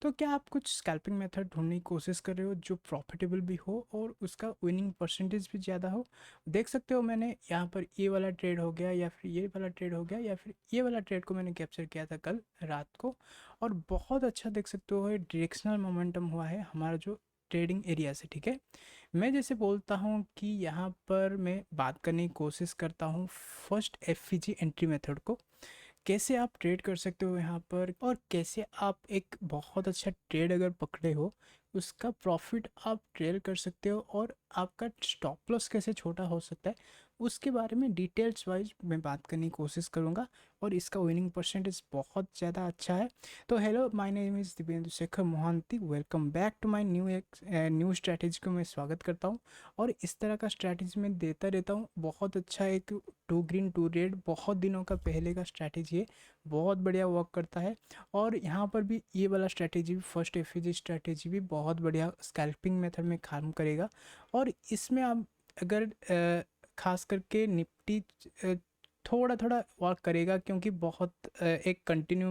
तो क्या आप कुछ स्कैल्पिंग मेथड ढूँढने की कोशिश कर रहे हो जो प्रॉफ़िटेबल भी हो और उसका विनिंग परसेंटेज भी ज़्यादा हो? देख सकते हो मैंने यहाँ पर ये वाला ट्रेड हो गया या फिर ये वाला ट्रेड हो गया या फिर ये वाला ट्रेड को मैंने कैप्चर किया था कल रात को और बहुत अच्छा देख सकते हो ये डायरेक्शनल मोमेंटम हुआ है हमारा जो ट्रेडिंग एरिया से, ठीक है? मैं जैसे बोलता हूँ कि यहाँ पर मैं बात करने की कोशिश करता हूँ फर्स्ट एफवीजी एंट्री मेथड को, कैसे आप ट्रेड कर सकते हो यहाँ पर और कैसे आप एक बहुत अच्छा ट्रेड अगर पकड़े हो उसका प्रॉफिट आप ट्रेल कर सकते हो और आपका स्टॉप लॉस कैसे छोटा हो सकता है उसके बारे में डिटेल्स वाइज मैं बात करने की कोशिश करूँगा और इसका विनिंग परसेंटेज बहुत ज़्यादा अच्छा है। तो hello, my name is Divyendu Shekhar Mohanty, welcome back to my new strategy को मैं स्वागत करता हूँ। और इस तरह का स्ट्रैटेजी मैं देता रहता हूँ। बहुत अच्छा एक टू ग्रीन टू रेड बहुत दिनों का पहले का स्ट्रैटेजी है, बहुत बढ़िया वर्क करता है। और यहाँ पर भी ये वाला स्ट्रैटेजी भी फर्स्ट एफईजी स्ट्रैटेजी भी बहुत बढ़िया स्कैल्पिंग मेथड में काम करेगा। और इसमें आप अगर खास करके निफ्टी थोड़ा थोड़ा वर्क करेगा क्योंकि बहुत एक कंटिन्यू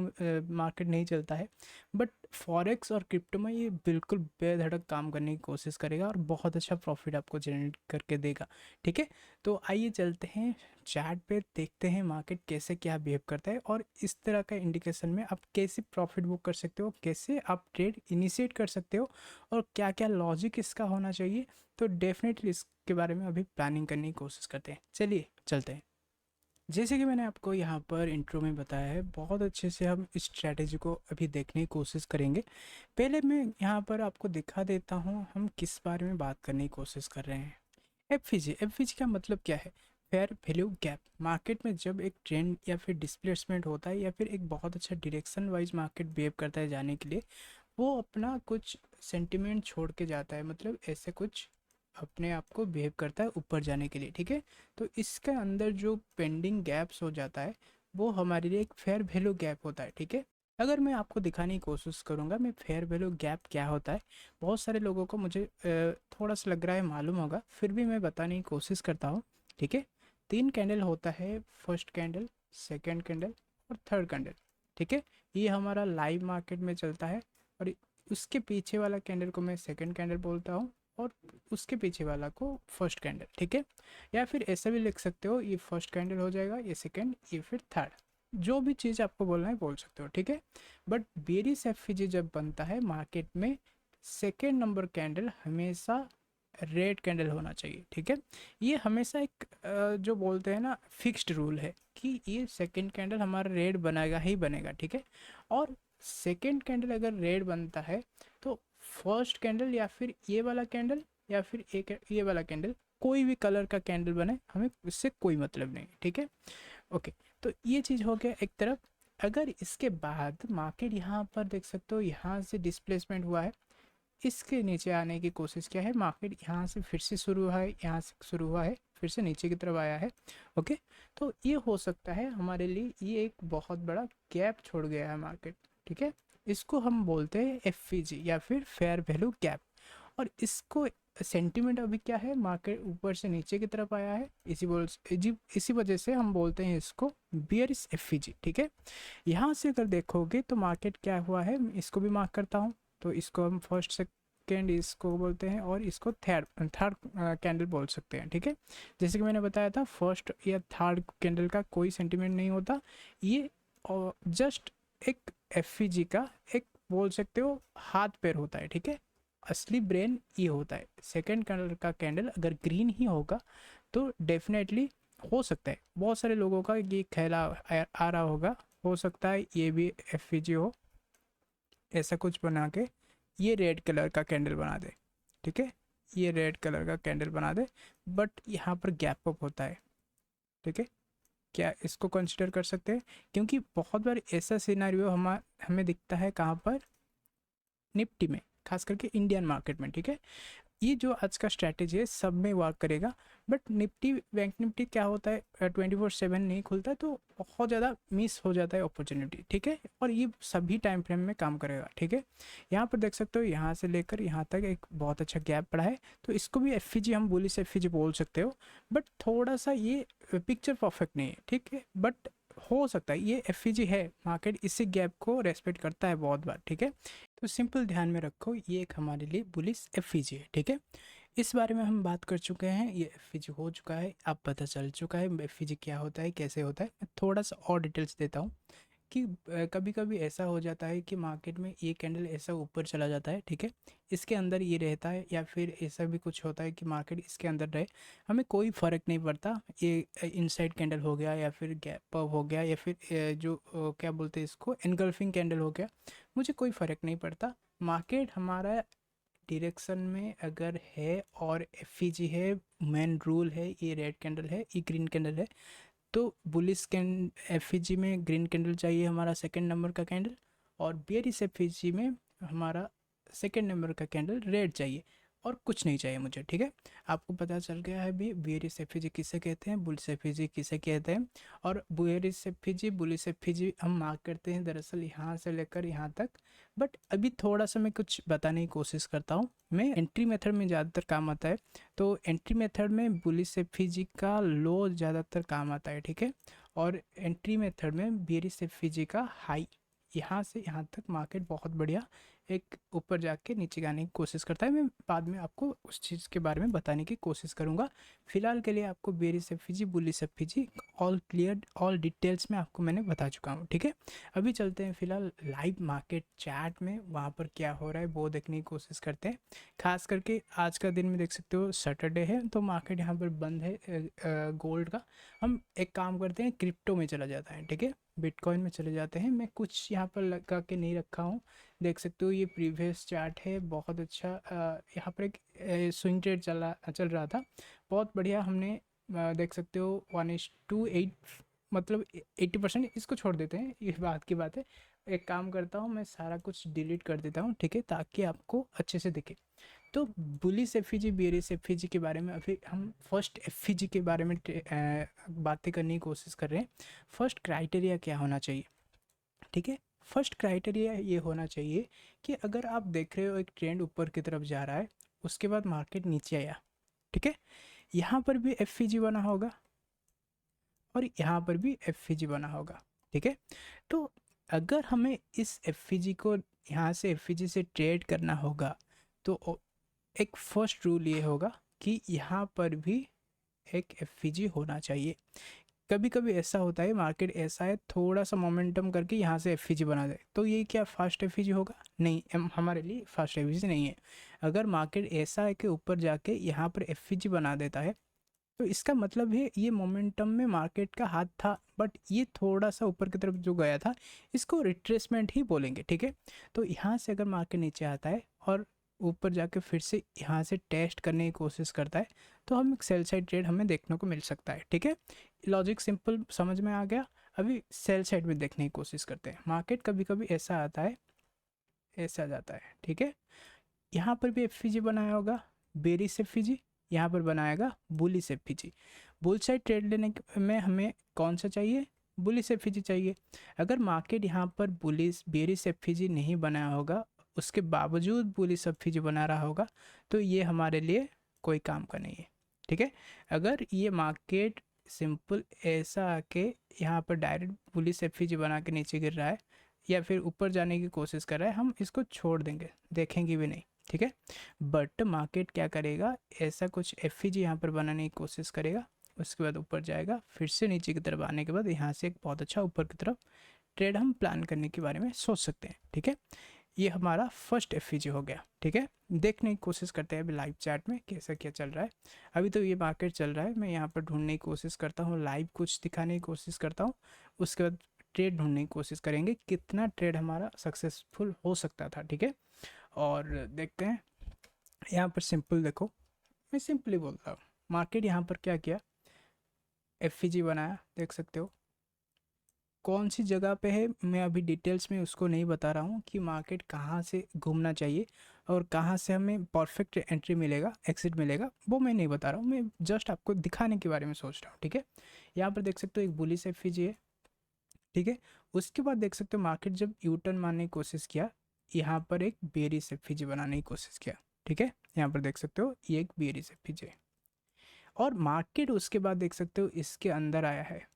मार्केट नहीं चलता है, बट फॉरेक्स और क्रिप्टो में ये बिल्कुल बेधड़क काम करने की कोशिश करेगा और बहुत अच्छा प्रॉफिट आपको जनरेट करके देगा, ठीक है? तो आइए चलते हैं चार्ट पे, देखते हैं मार्केट कैसे क्या बिहेव करता है और इस तरह का इंडिकेशन में आप कैसे प्रॉफिट बुक कर सकते हो, कैसे आप ट्रेड इनिशिएट कर सकते हो और क्या क्या लॉजिक इसका होना चाहिए। तो डेफिनेटली इसके बारे में अभी प्लानिंग करने की कोशिश करते हैं। चलिए चलते हैं। जैसे कि मैंने आपको यहाँ पर इंट्रो में बताया है, बहुत अच्छे से हम इस स्ट्रैटेजी को अभी देखने की कोशिश करेंगे। पहले मैं यहाँ पर आपको दिखा देता हूँ हम किस बारे में बात करने की कोशिश कर रहे हैं। एफवीजी का मतलब क्या है? Fair value gap. मार्केट में जब एक ट्रेंड या फिर डिस्प्लेसमेंट होता है या फिर एक बहुत अच्छा डायरेक्शन वाइज मार्केट बिहेव करता है जाने के लिए, वो अपना कुछ सेंटिमेंट छोड़ के जाता है, मतलब ऐसे कुछ अपने आप को बिहेव करता है ऊपर जाने के लिए, ठीक है? तो इसके अंदर जो पेंडिंग गैप्स हो जाता है वो हमारे लिए एक फेयर वैल्यू गैप होता है, ठीक है? अगर मैं आपको दिखाने की कोशिश करूँगा मैं फेयर वैल्यू गैप क्या होता है, बहुत सारे लोगों को मुझे थोड़ा सा लग रहा है मालूम होगा, फिर भी मैं बताने की कोशिश करता हूँ, ठीक है? 3 कैंडल होता है, फर्स्ट कैंडल, सेकेंड कैंडल और थर्ड कैंडल, ठीक है? ये हमारा लाइव मार्केट में चलता है और उसके पीछे वाला कैंडल को मैं सेकेंड कैंडल बोलता हूँ और उसके पीछे वाला को फर्स्ट कैंडल, ठीक है? या फिर ऐसा भी लिख सकते हो, ये फर्स्ट कैंडल हो जाएगा, ये सेकेंड, ये फिर थर्ड। जो भी चीज़ आपको बोलना है बोल सकते हो, ठीक है? बट बेरिस एफवीजी जब बनता है मार्केट में, सेकेंड नंबर कैंडल हमेशा रेड कैंडल होना चाहिए, ठीक है? ये हमेशा एक जो बोलते हैं ना फिक्स्ड रूल है कि ये सेकेंड कैंडल हमारा रेड बनेगा ही बनेगा, ठीक है? और सेकेंड कैंडल अगर रेड बनता है तो फर्स्ट कैंडल या फिर ये वाला कैंडल या फिर एक ये वाला कैंडल, कोई भी कलर का कैंडल बने हमें इससे कोई मतलब नहीं, ठीक है? ओके, तो ये चीज़ हो गया एक तरफ। अगर इसके बाद मार्केट यहाँ पर देख सकते हो, यहाँ से डिस्प्लेसमेंट हुआ है, इसके नीचे आने की कोशिश किया है, मार्केट यहाँ से फिर से शुरू हुआ है, यहाँ से शुरू हुआ है, फिर से नीचे की तरफ आया है। ओके, तो ये हो सकता है हमारे लिए ये एक बहुत बड़ा गैप छोड़ गया है मार्केट, ठीक है? इसको हम बोलते हैं एफवीजी या फिर फेयर वैल्यू गैप। और इसको सेंटीमेंट अभी क्या है, मार्केट ऊपर से नीचे की तरफ आया है, इसी वजह से हम बोलते हैं इसको बियरिश एफवीजी, ठीक है? यहाँ से अगर देखोगे तो मार्केट क्या हुआ है, इसको भी मार्क करता हूँ। तो इसको हम फर्स्ट सेकेंड इसको बोलते हैं और इसको थर्ड थर्ड कैंडल बोल सकते हैं, ठीक है? जैसे कि मैंने बताया था, फर्स्ट या थर्ड कैंडल का कोई सेंटीमेंट नहीं होता, ये जस्ट एक एफवीजी का एक बोल सकते हो हाथ पैर होता है, ठीक है? असली ब्रेन ये होता है। सेकेंड कलर का कैंडल अगर ग्रीन ही होगा तो डेफिनेटली हो सकता है, बहुत सारे लोगों का ये ख्याल आ रहा होगा, हो सकता है ये भी एफवीजी हो, ऐसा कुछ बना के ये रेड कलर का कैंडल बना दे, ठीक है? ये रेड कलर का कैंडल बना दे, बट यहाँ पर गैप अप होता है, ठीक है? क्या इसको कंसिडर कर सकते हैं? क्योंकि बहुत बार ऐसा सिनेरियो हमें दिखता है कहाँ पर, निफ्टी में, खास करके इंडियन मार्केट में, ठीक है? ये जो आज का स्ट्रैटेजी है सब में वर्क करेगा, बट निफ्टी बैंक निफ्टी क्या होता है 24/7 नहीं खुलता है, तो बहुत ज़्यादा मिस हो जाता है अपॉर्चुनिटी, ठीक है? और ये सभी टाइम फ्रेम में काम करेगा, ठीक है? यहाँ पर देख सकते हो, यहाँ से लेकर यहाँ तक एक बहुत अच्छा गैप पड़ा है, तो इसको भी एफवीजी हम बुलिश एफवीजी बोल सकते हो, बट थोड़ा सा ये पिक्चर परफेक्ट नहीं है, ठीक है? बट हो सकता है ये एफवीजी है, मार्केट इसी गैप को रेस्पेक्ट करता है बहुत बार, ठीक है? तो सिंपल ध्यान में रखो, ये एक हमारे लिए बुलिश एफईजी है, ठीक है। इस बारे में हम बात कर चुके हैं, ये एफईजी हो चुका है, अब पता चल चुका है एफईजी क्या होता है, कैसे होता है। मैं थोड़ा सा और डिटेल्स देता हूँ कि कभी कभी ऐसा हो जाता है कि मार्केट में ये कैंडल ऐसा ऊपर चला जाता है, ठीक है, इसके अंदर ये रहता है, या फिर ऐसा भी कुछ होता है कि मार्केट इसके अंदर रहे, हमें कोई फ़र्क नहीं पड़ता। ये इनसाइड कैंडल हो गया या फिर गैप अप हो गया या फिर जो क्या बोलते हैं इसको, एनगल्फिंग कैंडल हो गया, मुझे कोई फ़र्क नहीं पड़ता। मार्केट हमारा डायरेक्शन में अगर है और एफईजी है, मेन रूल है, ये रेड कैंडल है, ये ग्रीन कैंडल है, तो बुलिश कैंड एफईजी में ग्रीन कैंडल चाहिए हमारा सेकंड नंबर का कैंडल, और बेयरिश एफईजी में हमारा सेकंड नंबर का कैंडल रेड चाहिए, और कुछ नहीं चाहिए मुझे, ठीक है। आपको पता चल गया है अभी बेयरिश एफईजी किसे कहते हैं, बुलिश एफईजी किसे कहते हैं। और बेयरिश एफईजी बुलिश एफईजी हम मार्क करते हैं दरअसल यहाँ से लेकर यहाँ तक। बट अभी थोड़ा सा मैं कुछ बताने की कोशिश करता हूँ। मैं एंट्री मेथड में ज़्यादातर काम आता है, तो एंट्री मेथड में बुलिश एफईजी का लो ज़्यादातर काम आता है, ठीक है। और एंट्री मेथड में बेयरिश एफईजी का हाई, यहाँ से यहाँ तक मार्केट बहुत बढ़िया एक ऊपर जाके नीचे आने की कोशिश करता है। मैं बाद में आपको उस चीज़ के बारे में बताने की कोशिश करूँगा। फिलहाल के लिए आपको bearish FEG bullish FEG all clear, all details में आपको मैंने बता चुका हूँ, ठीक है। अभी चलते हैं फिलहाल लाइव मार्केट चैट में, वहाँ पर क्या हो रहा है वो देखने की कोशिश करते हैं। खास करके आज का दिन में देख सकते हो सैटरडे है, तो मार्केट यहाँ पर बंद है गोल्ड का। हम एक काम करते हैं, क्रिप्टो में चला जाता है, ठीक है, बिटकॉइन में चले जाते हैं। मैं कुछ यहाँ पर लगा के नहीं रखा हूँ, देख सकते हो ये प्रीवियस चार्ट है, बहुत अच्छा। यहाँ पर एक स्विंग ट्रेड चल रहा था, बहुत बढ़िया। हमने देख सकते हो 1:8, मतलब 80%। इसको छोड़ देते हैं, ये बात की बात है। एक काम करता हूँ, मैं सारा कुछ डिलीट कर देता हूँ, ठीक है, ताकि आपको अच्छे से दिखे। तो बुलिश एफईजी बेयरिश एफईजी के बारे में अभी हम फर्स्ट एफईजी के बारे में बातें करने की कोशिश कर रहे हैं। फर्स्ट क्राइटेरिया क्या होना चाहिए, ठीक है। फर्स्ट क्राइटेरिया ये होना चाहिए कि अगर आप देख रहे हो एक ट्रेंड ऊपर की तरफ जा रहा है, उसके बाद मार्केट नीचे आया, ठीक है, यहाँ पर भी एफईजी बना होगा और यहाँ पर भी एफईजी बना होगा, ठीक है। तो अगर हमें इस एफईजी को यहाँ से एफईजी से ट्रेड करना होगा, तो एक फर्स्ट रूल ये होगा कि यहाँ पर भी एक एफईजी होना चाहिए। कभी कभी ऐसा होता है, मार्केट ऐसा है, थोड़ा सा मोमेंटम करके यहाँ से एफईजी बना दे, तो ये क्या फास्ट एफईजी होगा? नहीं, हमारे लिए फास्ट एफईजी नहीं है। अगर मार्केट ऐसा है कि ऊपर जाके यहाँ पर एफईजी बना देता है, तो इसका मतलब है ये मोमेंटम में मार्केट का हाथ था, बट ये थोड़ा सा ऊपर की तरफ जो गया था, इसको रिट्रेसमेंट ही बोलेंगे, ठीक है। तो यहाँ से अगर मार्केट नीचे आता है और ऊपर जाके फिर से यहाँ से टेस्ट करने की कोशिश करता है, तो हम एक सेल साइड ट्रेड हमें देखने को मिल सकता है, ठीक है। लॉजिक सिंपल समझ में आ गया। अभी सेल साइड में देखने की कोशिश करते हैं। मार्केट कभी कभी ऐसा आता है, ऐसा जाता है, ठीक है। यहाँ पर भी एफईजी बनाया होगा, बेरिश एफईजी, यहाँ पर बनाएगा bullish FEG. Bull side trade लेने में हमें कौन सा चाहिए? बुलिश एफईजी चाहिए। अगर मार्केट यहाँ पर बुलिश बेरिश एफईजी नहीं बनाया होगा, उसके बावजूद बुलिश एफईजी बना रहा होगा, तो ये हमारे लिए कोई काम का नहीं है, ठीक है। अगर ये मार्केट सिंपल ऐसा आके यहाँ पर डायरेक्ट बुलिश एफईजी बना के नीचे गिर रहा है या फिर ऊपर जाने की कोशिश कर रहा है, हम इसको छोड़ देंगे, देखेंगे भी नहीं, ठीक है। बट मार्केट क्या करेगा, ऐसा कुछ एफईजी यहाँ पर बनाने की कोशिश करेगा, उसके बाद ऊपर जाएगा, फिर से नीचे की तरफ आने के बाद यहाँ से एक बहुत अच्छा ऊपर की तरफ ट्रेड हम प्लान करने के बारे में सोच सकते हैं, ठीक है। ये हमारा फर्स्ट एफईजी हो गया, ठीक है। देखने की कोशिश करते हैं अभी लाइव चैट में कैसा क्या चल रहा है। अभी तो ये मार्केट चल रहा है, मैं यहाँ पर ढूंढने की कोशिश करता हूँ, लाइव कुछ दिखाने की कोशिश करता हूँ, उसके बाद ट्रेड ढूंढने की कोशिश करेंगे, कितना ट्रेड हमारा सक्सेसफुल हो सकता था, ठीक है। और देखते हैं यहाँ पर सिंपल देखो, मैं सिंपली बोलता हूँ, मार्केट यहाँ पर क्या किया, एफईजी बनाया, देख सकते हो कौन सी जगह पे है। मैं अभी डिटेल्स में उसको नहीं बता रहा हूँ कि मार्केट कहाँ से घूमना चाहिए और कहाँ से हमें परफेक्ट एंट्री मिलेगा, एक्सिट मिलेगा, वो मैं नहीं बता रहा हूँ, मैं जस्ट आपको दिखाने के बारे में सोच रहा हूँ, ठीक है। यहाँ पर देख सकते हो एक बुलिश एफईजी है, ठीक है। उसके बाद देख सकते हो मार्केट जब यू टर्न मारने की कोशिश किया, यहाँ पर एक बेरिश एफईजी बनाने की कोशिश किया, ठीक है। यहाँ पर देख सकते हो ये एक बेरिश एफईजी है, और मार्केट उसके बाद देख सकते हो इसके अंदर आया है,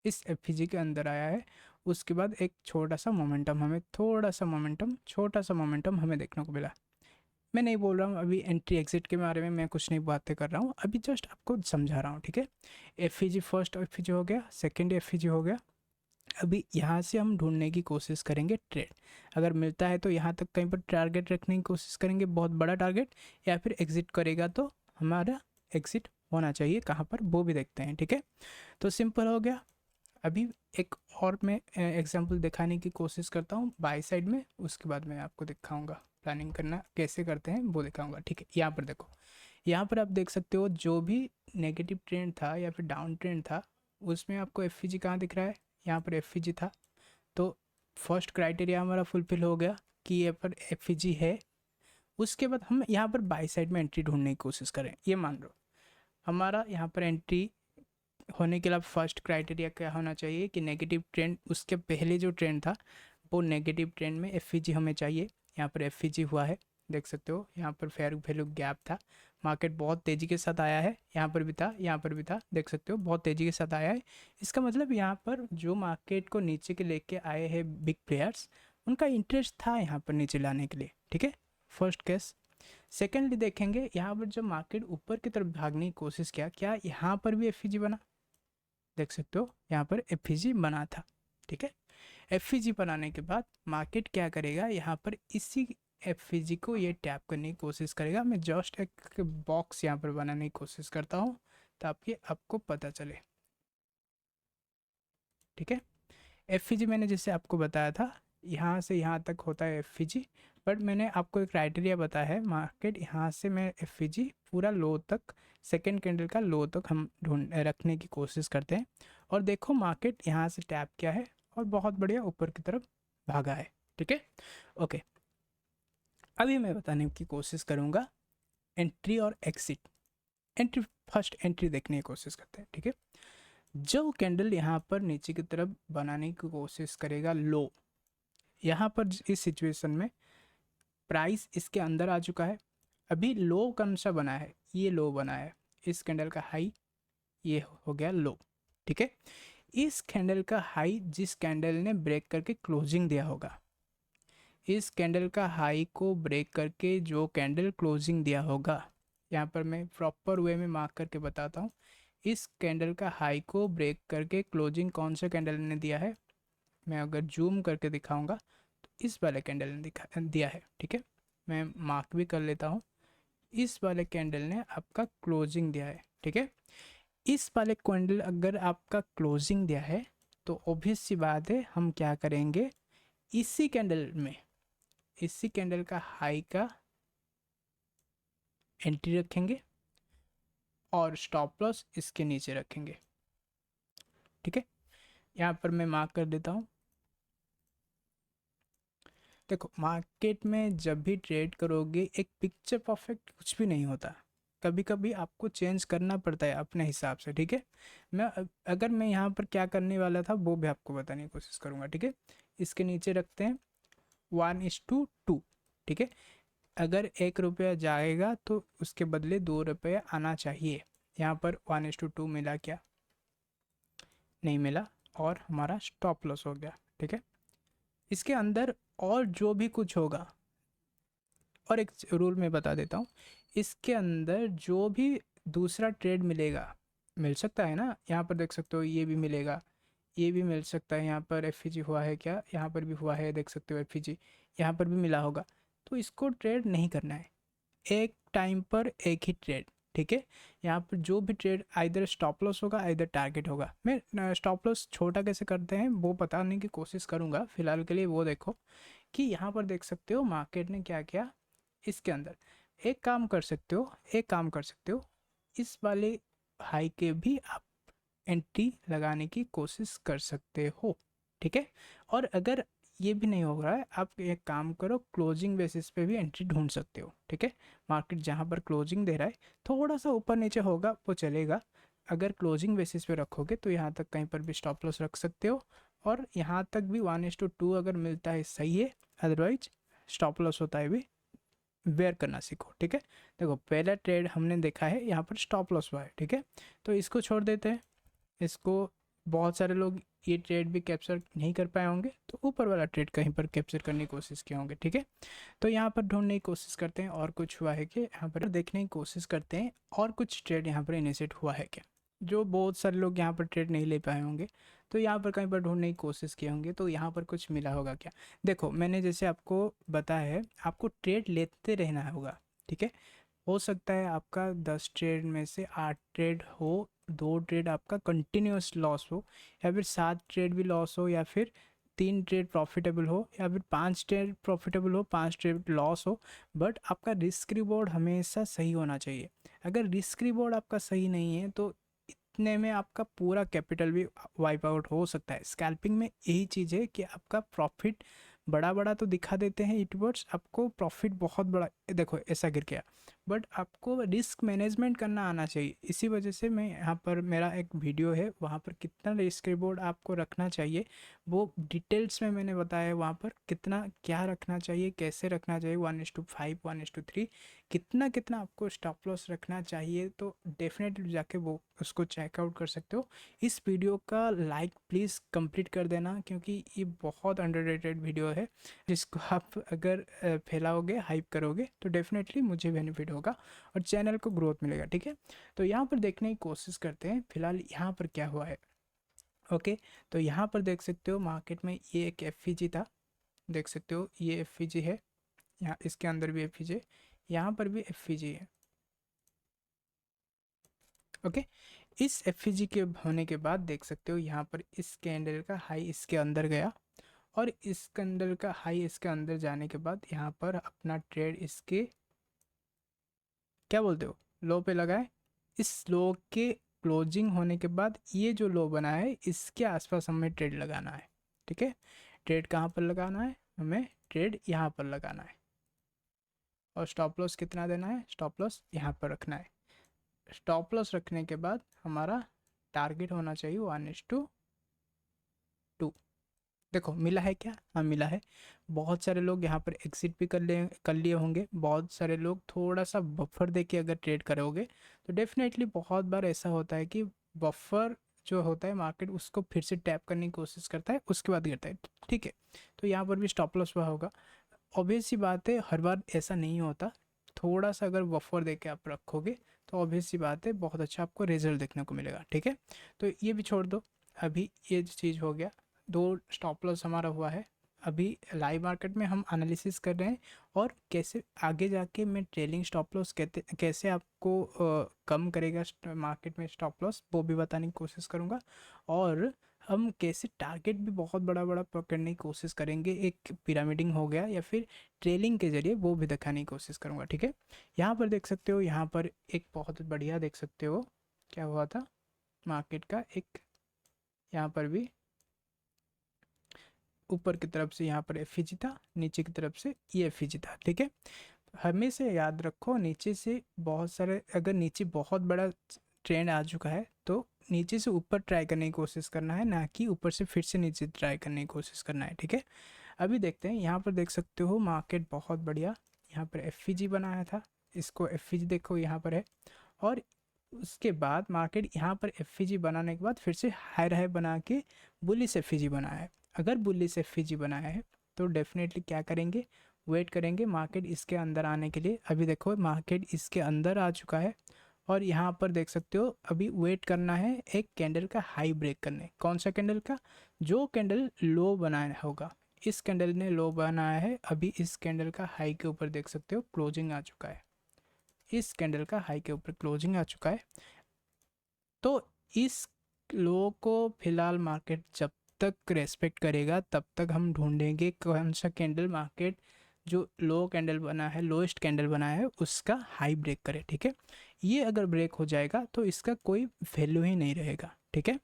इस एफईजी के अंदर आया है। उसके बाद एक छोटा सा मोमेंटम छोटा सा मोमेंटम हमें देखने को मिला। मैं नहीं बोल रहा हूँ अभी एंट्री एग्जिट के बारे में, मैं कुछ नहीं बातें कर रहा हूँ, अभी जस्ट आपको समझा रहा हूँ, ठीक है। एफ फर्स्ट एफ हो गया, सेकेंड एफ हो गया। अभी यहाँ से हम ढूंढने की कोशिश करेंगे ट्रेड, अगर मिलता है तो यहाँ तक कहीं पर टारगेट रखने की कोशिश करेंगे, बहुत बड़ा टारगेट, या फिर एग्जिट करेगा तो हमारा एग्जिट होना चाहिए कहाँ पर वो भी देखते हैं, ठीक है। तो सिंपल हो गया। अभी एक और मैं एग्जांपल दिखाने की कोशिश करता हूँ बाय साइड में, उसके बाद मैं आपको दिखाऊंगा प्लानिंग करना कैसे करते हैं वो दिखाऊंगा, ठीक है। यहाँ पर देखो, यहाँ पर आप देख सकते हो जो भी नेगेटिव ट्रेंड था या फिर डाउन ट्रेंड था उसमें आपको एफ कहाँ दिख रहा है, यहाँ पर एफ था। तो फर्स्ट क्राइटेरिया हमारा फुलफिल हो गया कि यहाँ पर एफ है। उसके बाद हम यहाँ पर बाई साइड में एंट्री ढूंढने की कोशिश करें, ये मान लो हमारा यहाँ पर एंट्री होने के लिए फर्स्ट क्राइटेरिया क्या होना चाहिए कि नेगेटिव ट्रेंड, उसके पहले जो ट्रेंड था वो नेगेटिव ट्रेंड में एफ हमें चाहिए। यहाँ पर एफ हुआ है, देख सकते हो यहाँ पर फेयर वैल्यू गैप था, मार्केट बहुत तेज़ी के साथ आया है, यहाँ पर भी था, यहाँ पर भी था, देख सकते हो बहुत तेज़ी के साथ आया है। इसका मतलब यहाँ पर जो मार्केट को नीचे के लेके आए हैं बिग प्लेयर्स, उनका इंटरेस्ट था यहाँ पर नीचे लाने के लिए, ठीक है, फर्स्ट केस। सेकेंडली देखेंगे यहाँ पर जब मार्केट ऊपर की तरफ भागने की कोशिश किया, क्या यहाँ पर भी एफ बना, देख सकते हो यहाँ पर एफ बना था, ठीक है। एफ बनाने के बाद मार्केट क्या करेगा, यहाँ पर इसी एफ को ये टैप करने की कोशिश करेगा। मैं जस्ट एक बॉक्स यहाँ पर बनाने की कोशिश करता हूँ ताकि आपको पता चले, ठीक है। एफ मैंने जैसे आपको बताया था यहाँ से यहाँ तक होता है एफ बट मैंने आपको एक क्राइटेरिया बताया है, मार्केट यहाँ से मैं एफ पूरा लो तक, सेकेंड कैंडल का लो तक हम ढूंढ रखने की कोशिश करते हैं। और देखो मार्केट यहाँ से टैप किया है और बहुत बढ़िया ऊपर की तरफ भागा है, ठीक है। ओके, अभी मैं बताने की कोशिश करूँगा एंट्री और एग्जिट। एंट्री, फर्स्ट एंट्री देखने की कोशिश करते हैं, ठीक है। जो कैंडल यहाँ पर नीचे की तरफ बनाने की कोशिश करेगा लो, यहाँ पर इस सिचुएशन में प्राइस इसके अंदर आ चुका है। अभी लो कौन सा बना है, ये लो बना है, इस कैंडल का हाई ये हो गया लो, ठीक है। इस कैंडल का हाई जिस कैंडल ने ब्रेक करके क्लोजिंग दिया होगा, इस कैंडल का हाई को ब्रेक करके जो कैंडल क्लोजिंग दिया होगा, यहाँ पर मैं प्रॉपर वे में मार्क करके बताता हूँ, इस कैंडल का हाई को ब्रेक करके क्लोजिंग कौन सा कैंडल ने दिया है, मैं अगर जूम करके दिखाऊंगा तो इस वाले कैंडल ने दिया है, ठीक है। मैं मार्क भी कर लेता हूँ, इस वाले कैंडल ने आपका क्लोजिंग दिया है, ठीक है। इस वाले कैंडल अगर आपका क्लोजिंग दिया है तो ऑब्वियस सी बात है हम क्या करेंगे, इसी कैंडल में, इसी कैंडल का हाई का एंट्री रखेंगे और स्टॉप लॉस इसके नीचे रखेंगे, ठीक है। यहाँ पर मैं मार्क कर देता हूँ। देखो मार्केट में जब भी ट्रेड करोगे एक पिक्चर परफेक्ट कुछ भी नहीं होता, कभी कभी आपको चेंज करना पड़ता है अपने हिसाब से, ठीक है। अगर मैं यहाँ पर क्या करने वाला था वो भी आपको बताने की कोशिश करूँगा, ठीक है। इसके नीचे रखते हैं 1:2, ठीक है। अगर 1 रुपया जाएगा तो उसके बदले 2 रुपया आना चाहिए। यहाँ पर 1:2 मिला क्या, नहीं मिला, और हमारा स्टॉप लॉस हो गया, ठीक है। इसके अंदर और जो भी कुछ होगा, और एक रूल मैं बता देता हूँ, इसके अंदर जो भी दूसरा ट्रेड मिलेगा, मिल सकता है ना, यहाँ पर देख सकते हो ये भी मिलेगा, ये भी मिल सकता है, यहाँ पर एफ हुआ है क्या, यहाँ पर भी हुआ है, देख सकते हो एफ यहाँ पर भी मिला होगा, तो इसको ट्रेड नहीं करना है, एक टाइम पर एक ही ट्रेड, ठीक है। यहाँ पर जो भी ट्रेड आइदर स्टॉप लॉस होगा आइदर टारगेट होगा। मैं स्टॉप लॉस छोटा कैसे करते हैं वो बताने की कोशिश करूँगा, फिलहाल के लिए वो देखो कि यहाँ पर देख सकते हो मार्केट ने क्या किया, इसके अंदर एक काम कर सकते हो, एक काम कर सकते हो, इस वाले हाई के भी आप एंट्री लगाने की कोशिश कर सकते हो, ठीक है। और अगर ये भी नहीं हो रहा है, आप एक काम करो, क्लोजिंग बेसिस पे भी एंट्री ढूंढ सकते हो, ठीक है। मार्केट जहाँ पर क्लोजिंग दे रहा है थोड़ा सा ऊपर नीचे होगा वो चलेगा, अगर क्लोजिंग बेसिस पे रखोगे तो यहाँ तक कहीं पर भी स्टॉप लॉस रख सकते हो, और यहाँ तक भी 1:2 अगर मिलता है सही है, अदरवाइज स्टॉप लॉस होता है भी वेयर करना सीखो, ठीक है। देखो पहला ट्रेड हमने देखा है यहाँ पर स्टॉप लॉस हुआ है, ठीक है, तो इसको छोड़ देते हैं। इसको बहुत सारे लोग ये ट्रेड भी कैप्चर नहीं कर पाए होंगे, तो ऊपर वाला ट्रेड कहीं पर कैप्चर करने की कोशिश किए होंगे। ठीक है, तो यहाँ पर ढूंढने की कोशिश करते हैं और कुछ हुआ है कि यहाँ पर देखने की कोशिश करते हैं और कुछ ट्रेड यहाँ पर इनिशिएट हुआ है क्या, जो बहुत सारे लोग यहाँ पर ट्रेड नहीं ले पाए होंगे, तो यहाँ पर कहीं पर ढूंढने की कोशिश किए होंगे, तो यहाँ पर कुछ मिला होगा क्या। देखो मैंने जैसे आपको बताया है, आपको ट्रेड लेते रहना होगा। ठीक है, हो सकता है आपका 10 ट्रेड में से 8 ट्रेड हो, 2 ट्रेड आपका कंटिन्यूस लॉस हो, या फिर 7 ट्रेड भी लॉस हो, या फिर 3 ट्रेड प्रॉफिटेबल हो, या फिर 5 ट्रेड प्रॉफिटेबल हो, 5 ट्रेड लॉस हो, बट आपका रिस्क रिवॉर्ड हमेशा सही होना चाहिए। अगर रिस्क रिवॉर्ड आपका सही नहीं है तो इतने में आपका पूरा कैपिटल भी वाइप आउट हो सकता है। स्कैल्पिंग में यही चीज़ है कि आपका प्रॉफिट बड़ा बड़ा तो दिखा देते हैं यूट्यूबर्स, आपको प्रॉफिट बहुत बड़ा, देखो ऐसा गिर गया, बट आपको रिस्क मैनेजमेंट करना आना चाहिए। इसी वजह से मैं यहाँ पर मेरा एक वीडियो है, वहाँ पर कितना रिस्क रिवॉर्ड आपको रखना चाहिए वो डिटेल्स में मैंने बताया है। वहाँ पर कितना क्या रखना चाहिए, कैसे रखना चाहिए, 1:5, 1:3, कितना कितना आपको स्टॉप लॉस रखना चाहिए, तो डेफिनेटली जाके वो उसको चेकआउट कर सकते हो। इस वीडियो का लाइक प्लीज़ कंप्लीट कर देना, क्योंकि ये बहुत अंडररेटेड वीडियो है, जिसको आप अगर फैलाओगे, हाइप करोगे, तो डेफिनेटली मुझे बेनिफिट होगा और चैनल को ग्रोथ मिलेगा। ठीक है, तो यहाँ पर देखने की कोशिश करते हैं फिलहाल यहाँ पर क्या हुआ है। ओके, तो यहाँ पर देख सकते हो मार्केट में ये एक एफ था, देख सकते हो ये एफ है, यहाँ इसके अंदर भी एफ है, यहाँ पर भी एफ है। ओके, इस एफ के होने के बाद देख सकते हो यहाँ पर इस कैंडल का हाई इसके अंदर गया, और इस कैंडल का हाई इसके अंदर जाने के बाद यहाँ पर अपना ट्रेड इसके क्या बोलते हो लो पे लगाए। इस लो के क्लोजिंग होने के बाद ये जो लो बना है इसके आसपास हमें ट्रेड लगाना है। ठीक है, ट्रेड कहाँ पर लगाना है, हमें ट्रेड यहाँ पर लगाना है, और स्टॉप लॉस कितना देना है, स्टॉप लॉस यहाँ पर रखना है। स्टॉप लॉस रखने के बाद हमारा टारगेट होना चाहिए 1:2। देखो मिला है क्या, हाँ मिला है। बहुत सारे लोग यहाँ पर एग्जिट भी कर लिए होंगे, बहुत सारे लोग थोड़ा सा बफर दे के अगर ट्रेड करोगे तो डेफिनेटली बहुत बार ऐसा होता है कि बफर जो होता है मार्केट उसको फिर से टैप करने की कोशिश करता है, उसके बाद गिरता है। ठीक है, तो यहाँ पर भी स्टॉप लॉस हुआ होगा। ऑब्वियस सी बात है, हर बार ऐसा नहीं होता, थोड़ा सा अगर बफर दे के आप रखोगे तो ऑब्वियस सी बात है बहुत अच्छा आपको रिजल्ट देखने को मिलेगा। ठीक है, तो ये भी छोड़ दो, अभी ये चीज़ हो गया, 2 स्टॉप लॉस हमारा हुआ है। अभी लाइव मार्केट में हम एनालिसिस कर रहे हैं, और कैसे आगे जाके मैं ट्रेलिंग स्टॉप लॉस कैसे आपको कम करेगा मार्केट में स्टॉप लॉस, वो भी बताने की कोशिश करूँगा। और हम कैसे टारगेट भी बहुत बड़ा बड़ा पकड़ने की कोशिश करेंगे, एक पिरामिडिंग हो गया या फिर ट्रेलिंग के जरिए, वो भी दिखाने की कोशिश करूँगा। ठीक है, यहाँ पर देख सकते हो, यहाँ पर एक बहुत बढ़िया देख सकते हो क्या हुआ था मार्केट का, एक यहाँ पर भी ऊपर की तरफ से यहाँ पर एफ था, नीचे की तरफ से ये एफ था। ठीक है, हमेशा याद रखो नीचे से बहुत सारे, अगर नीचे बहुत बड़ा ट्रेंड आ चुका है तो नीचे से ऊपर ट्राई करने की कोशिश करना है, ना कि ऊपर से फिर से नीचे ट्राई करने की कोशिश करना है। ठीक है, अभी देखते हैं, यहाँ पर देख सकते हो मार्केट बहुत बढ़िया यहाँ पर एफ बनाया था, इसको एफ देखो यहाँ पर है, और उसके बाद मार्केट यहाँ पर एफ बनाने के बाद फिर से हाई हाई बना के बुलिश एफ बनाया है। अगर बुलिश एफ बनाया है तो डेफिनेटली क्या करेंगे, वेट करेंगे मार्केट इसके अंदर आने के लिए। अभी देखो मार्केट इसके अंदर आ चुका है, और यहाँ पर देख सकते हो अभी वेट करना है एक कैंडल का हाई ब्रेक करने। कौन सा कैंडल का, जो कैंडल लो बनाया होगा, इस कैंडल ने लो बनाया है, अभी इस कैंडल का हाई के ऊपर देख सकते हो क्लोजिंग आ चुका है, इस कैंडल का हाई के ऊपर क्लोजिंग आ चुका है। तो इस लो को फिलहाल मार्केट जब तक रेस्पेक्ट करेगा तब तक हम ढूंढेंगे कौन सा कैंडल मार्केट जो लो कैंडल बना है, लोएस्ट कैंडल बना है, उसका हाई ब्रेक करे। ठीक है, ये अगर ब्रेक हो जाएगा तो इसका कोई वैल्यू ही नहीं रहेगा। ठीक है,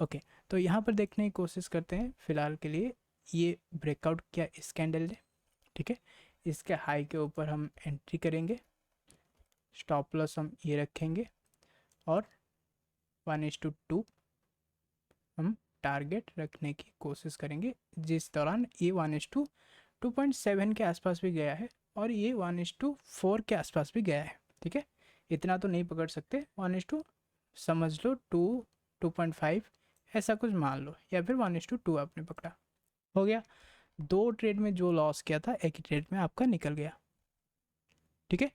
ओके, तो यहाँ पर देखने की कोशिश करते हैं फिलहाल के लिए, ये ब्रेकआउट किया इस कैंडल ने। ठीक है, इसके हाई के ऊपर हम एंट्री करेंगे, स्टॉप लॉस हम ये रखेंगे, और 1:2 हम टारगेट रखने की कोशिश करेंगे, जिस दौरान ये 1:2.7 के आसपास भी गया है, और ये 1:4 के आसपास भी गया है। ठीक है, इतना तो नहीं पकड़ सकते, 1:, समझ लो 2, 2.5 ऐसा कुछ मान लो, या फिर 1:2 आपने पकड़ा, हो गया। 2 ट्रेड में जो लॉस किया था एक ही ट्रेड में आपका निकल गया, ठीक है।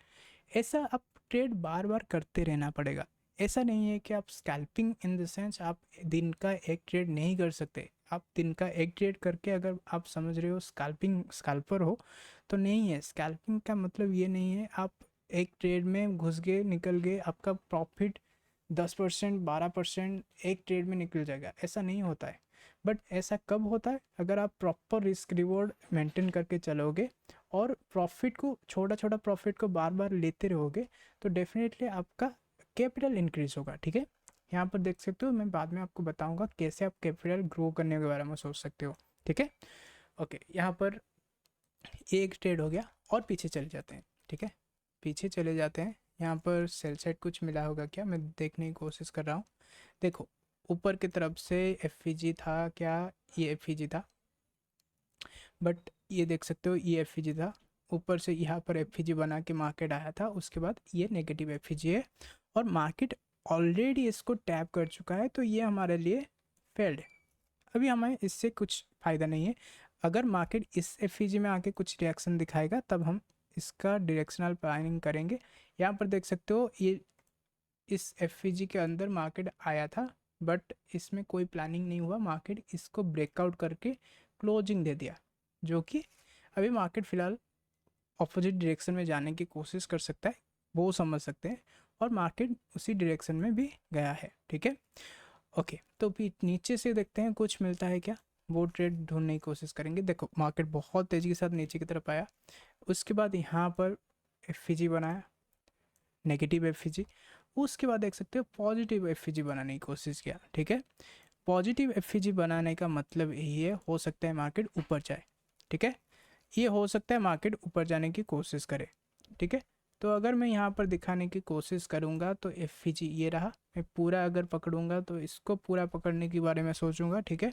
ऐसा आप ट्रेड बार बार करते रहना पड़ेगा। ऐसा नहीं है कि आप स्कैल्पिंग इन द सेंस आप दिन का एक ट्रेड नहीं कर सकते। आप दिन का एक ट्रेड करके अगर आप समझ रहे हो स्कैल्पर हो, तो नहीं है। स्कैल्पिंग का मतलब ये नहीं है आप एक ट्रेड में घुस गए निकल गए, आपका प्रॉफिट 10% 12% एक ट्रेड में निकल जाएगा, ऐसा नहीं होता है। बट ऐसा कब होता है, अगर आप प्रॉपर रिस्क रिवॉर्ड मेंटेन करके चलोगे और प्रॉफिट को छोटा छोटा प्रॉफिट को बार बार लेते रहोगे, तो डेफिनेटली आपका कैपिटल इंक्रीज होगा, ठीक है। यहाँ पर देख सकते हो, मैं बाद में आपको बताऊंगा कैसे आप कैपिटल ग्रो करने के बारे में सोच सकते हो, ठीक है। ओके, यहाँ पर एक ट्रेड हो गया और पीछे चले जाते हैं, ठीक है। पीछे चले जाते हैं, यहाँ पर सेल साइड कुछ मिला होगा क्या, मैं देखने की कोशिश कर रहा हूँ। देखो, ऊपर की तरफ से एफ था क्या, ये एफ था, बट ये देख सकते हो ये एफ था। ऊपर से यहाँ पर एफ बना के मार्केट आया था, उसके बाद ये नेगेटिव एफ है और मार्केट ऑलरेडी इसको टैप कर चुका है, तो ये हमारे लिए फेल्ड है। अभी हमें इससे कुछ फ़ायदा नहीं है। अगर मार्केट इस एफ में आके कुछ रिएक्शन दिखाएगा तब हम इसका डायरेक्शनल प्लानिंग करेंगे। यहाँ पर देख सकते हो ये इस एफ के अंदर मार्केट आया था, बट इसमें कोई प्लानिंग नहीं हुआ, मार्केट इसको ब्रेकआउट करके क्लोजिंग दे दिया, जो कि अभी मार्केट फ़िलहाल अपोजिट डायरेक्शन में जाने की कोशिश कर सकता है, वो समझ सकते हैं। और मार्केट उसी डायरेक्शन में भी गया है, ठीक है। ओके, तो फिर नीचे से देखते हैं कुछ मिलता है क्या, वो ट्रेड ढूंढने की कोशिश करेंगे। देखो, मार्केट बहुत तेज़ी के साथ नीचे की तरफ आया, उसके बाद यहाँ पर एफ बनाया, नेगेटिव एफ, उसके बाद देख सकते हो पॉजिटिव एफ बनाने की कोशिश किया, ठीक है। पॉजिटिव एफ बनाने का मतलब यही है, हो सकता है मार्केट ऊपर जाए, ठीक है। ये हो सकता है मार्केट ऊपर जाने की कोशिश करे, ठीक है। तो अगर मैं यहाँ पर दिखाने की कोशिश करूँगा तो एफ ये रहा, मैं पूरा अगर पकड़ूंगा तो इसको पूरा पकड़ने के बारे में सोचूंगा, ठीक है।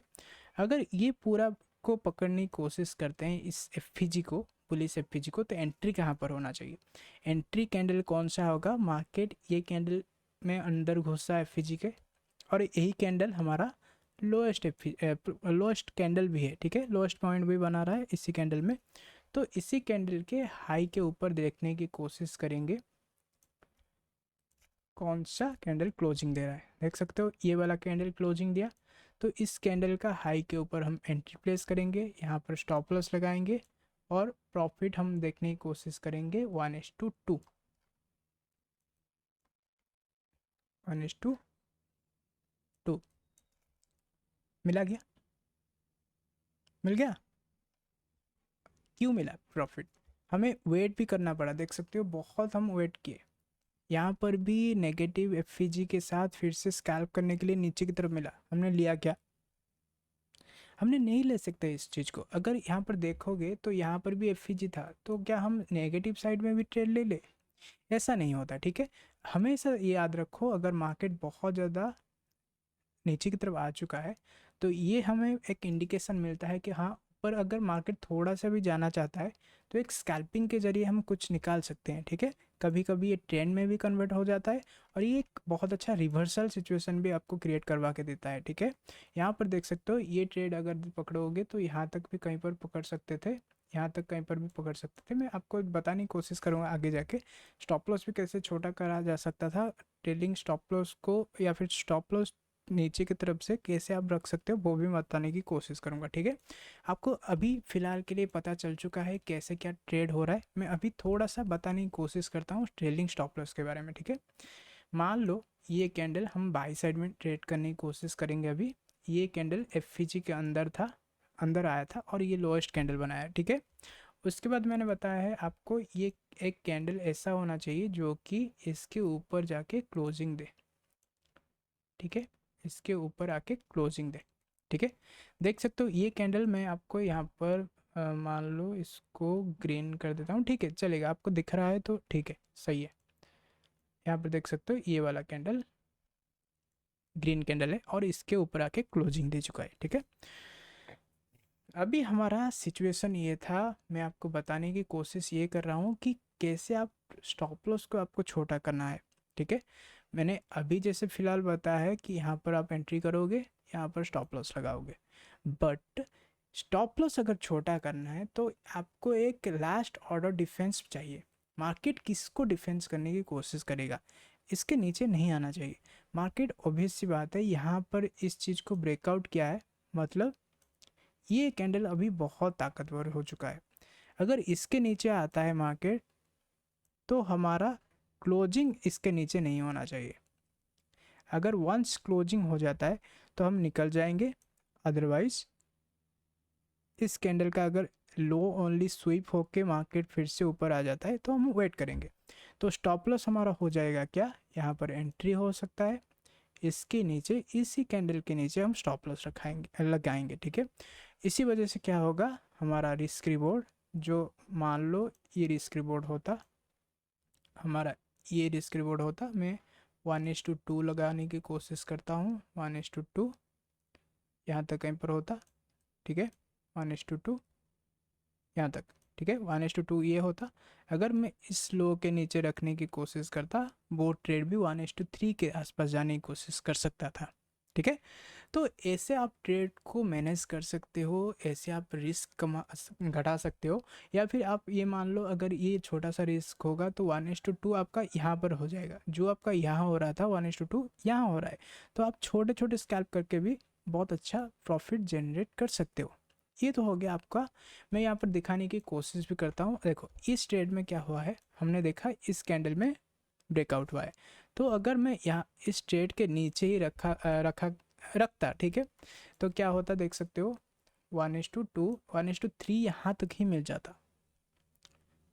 अगर ये पूरा को पकड़ने की कोशिश करते हैं इस एफ को, पुलिस एफ को, तो एंट्री कहाँ पर होना चाहिए, एंट्री कैंडल कौन सा होगा, मार्केट ये कैंडल में अंदर घुसा एफ के, और यही कैंडल हमारा लोएस्ट कैंडल भी है, ठीक है। लोएस्ट पॉइंट भी बना रहा है इसी कैंडल में, तो इसी कैंडल के हाई के ऊपर देखने की कोशिश करेंगे कौन सा कैंडल क्लोजिंग दे रहा है। देख सकते हो ये वाला कैंडल क्लोजिंग दिया, तो इस कैंडल का हाई के ऊपर हम एंट्री प्लेस करेंगे, यहाँ पर स्टॉप लॉस लगाएंगे और प्रॉफिट हम देखने की कोशिश करेंगे 1:2, 1:2 मिला गया, मिल गया। क्यों मिला प्रॉफिट, हमें वेट भी करना पड़ा, देख सकते हो बहुत हम वेट किए। यहाँ पर भी नेगेटिव एफ के साथ फिर से स्कैल्प करने के लिए नीचे की तरफ मिला, हमने लिया क्या, हमने नहीं ले सकते इस चीज़ को। अगर यहाँ पर देखोगे तो यहाँ पर भी एफ था, तो क्या हम नेगेटिव साइड में भी ट्रेड ले ले, ऐसा नहीं होता, ठीक है। हमेशा ये याद रखो, अगर मार्केट बहुत ज़्यादा नीचे की तरफ आ चुका है तो ये हमें एक इंडिकेशन मिलता है कि हाँ, पर अगर मार्केट थोड़ा सा भी जाना चाहता है तो एक स्कैल्पिंग के जरिए हम कुछ निकाल सकते हैं, ठीक है। कभी कभी ये ट्रेंड में भी कन्वर्ट हो जाता है और ये एक बहुत अच्छा रिवर्सल सिचुएशन भी आपको क्रिएट करवा के देता है, ठीक है। यहाँ पर देख सकते हो ये ट्रेड अगर पकड़ोगे तो यहाँ तक भी कहीं पर पकड़ सकते थे, यहाँ तक कहीं पर भी पकड़ सकते थे। मैं आपको बताने की कोशिश करूँगा आगे जाके स्टॉप लॉस भी कैसे छोटा करा जा सकता था, ट्रेलिंग स्टॉप लॉस को या फिर स्टॉप लॉस नीचे की तरफ से कैसे आप रख सकते हो, वो भी बताने की कोशिश करूंगा, ठीक है। आपको अभी फ़िलहाल के लिए पता चल चुका है कैसे क्या ट्रेड हो रहा है, मैं अभी थोड़ा सा बताने की कोशिश करता हूँ ट्रेलिंग स्टॉप लॉस के बारे में, ठीक है। मान लो ये कैंडल हम बाई साइड में ट्रेड करने की कोशिश करेंगे, अभी ये कैंडल एफ के अंदर था, अंदर आया था और ये लोएस्ट कैंडल बनाया, ठीक है। उसके बाद मैंने बताया है आपको ये एक कैंडल ऐसा होना चाहिए जो कि इसके ऊपर जाके क्लोजिंग दे, ठीक है, इसके ऊपर आके क्लोजिंग दे, ठीक है। देख सकते हो ये कैंडल मैं आपको यहाँ पर मान लो इसको ग्रीन कर देता हूँ, ठीक है, चलेगा, आपको दिख रहा है तो ठीक है, सही है। यहाँ पर देख सकते हो ये वाला कैंडल ग्रीन कैंडल है और इसके ऊपर आके क्लोजिंग दे चुका है, ठीक है। अभी हमारा सिचुएशन ये था, मैं आपको बताने की कोशिश ये कर रहा हूँ कि कैसे आप स्टॉप लॉस को आपको छोटा करना है, ठीक है। मैंने अभी जैसे फ़िलहाल बताया है कि यहाँ पर आप एंट्री करोगे यहाँ पर स्टॉप लॉस लगाओगे। बट स्टॉप लॉस अगर छोटा करना है तो आपको एक लास्ट ऑर्डर डिफेंस चाहिए। मार्केट किसको डिफेंस करने की कोशिश करेगा, इसके नीचे नहीं आना चाहिए। मार्केट ऑब्वियस सी बात है यहाँ पर इस चीज़ को ब्रेकआउट किया है, मतलब ये कैंडल अभी बहुत ताकतवर हो चुका है। अगर इसके नीचे आता है मार्केट तो हमारा क्लोजिंग इसके नीचे नहीं होना चाहिए। अगर वंस क्लोजिंग हो जाता है तो हम निकल जाएंगे, अदरवाइज इस कैंडल का अगर लो ओनली स्वीप होके मार्केट फिर से ऊपर आ जाता है तो हम वेट करेंगे। तो स्टॉप लॉस हमारा हो जाएगा क्या, यहाँ पर एंट्री हो सकता है इसके नीचे, इसी कैंडल के नीचे हम स्टॉप लॉस रखाएंगे लगाएंगे, ठीक है। इसी वजह से क्या होगा, हमारा रिस्क रिवॉर्ड, जो मान लो ये रिस्क रिवॉर्ड होता, हमारा ये रिस्क रिवॉर्ड होता, मैं 1:2 लगाने की कोशिश करता हूँ, 1:2 यहाँ तक कहीं पर होता, ठीक है, 1:2 यहाँ तक, ठीक है, 1:2 ये होता। अगर मैं इस लो के नीचे रखने की कोशिश करता, वो ट्रेड भी 1:3 के आसपास जाने की कोशिश कर सकता था, ठीक है। तो ऐसे आप ट्रेड को मैनेज कर सकते हो, ऐसे आप रिस्क कमा घटा सकते हो। या फिर आप ये मान लो अगर ये छोटा सा रिस्क होगा तो 1:2 आपका यहाँ पर हो जाएगा, जो आपका यहाँ हो रहा था 1:2 यहाँ हो रहा है। तो आप छोटे छोटे स्कैल्प करके भी बहुत अच्छा प्रॉफिट जनरेट कर सकते हो। ये तो हो गया आपका। मैं यहाँ पर दिखाने की कोशिश भी करता हूँ। देखो इस ट्रेड में क्या हुआ है, हमने देखा इस कैंडल में ब्रेकआउट हुआ है। तो अगर मैं यहाँ इस ट्रेड के नीचे ही रखता, ठीक है, तो क्या होता देख सकते हो, 1:2 1:3 यहाँ तक ही मिल जाता।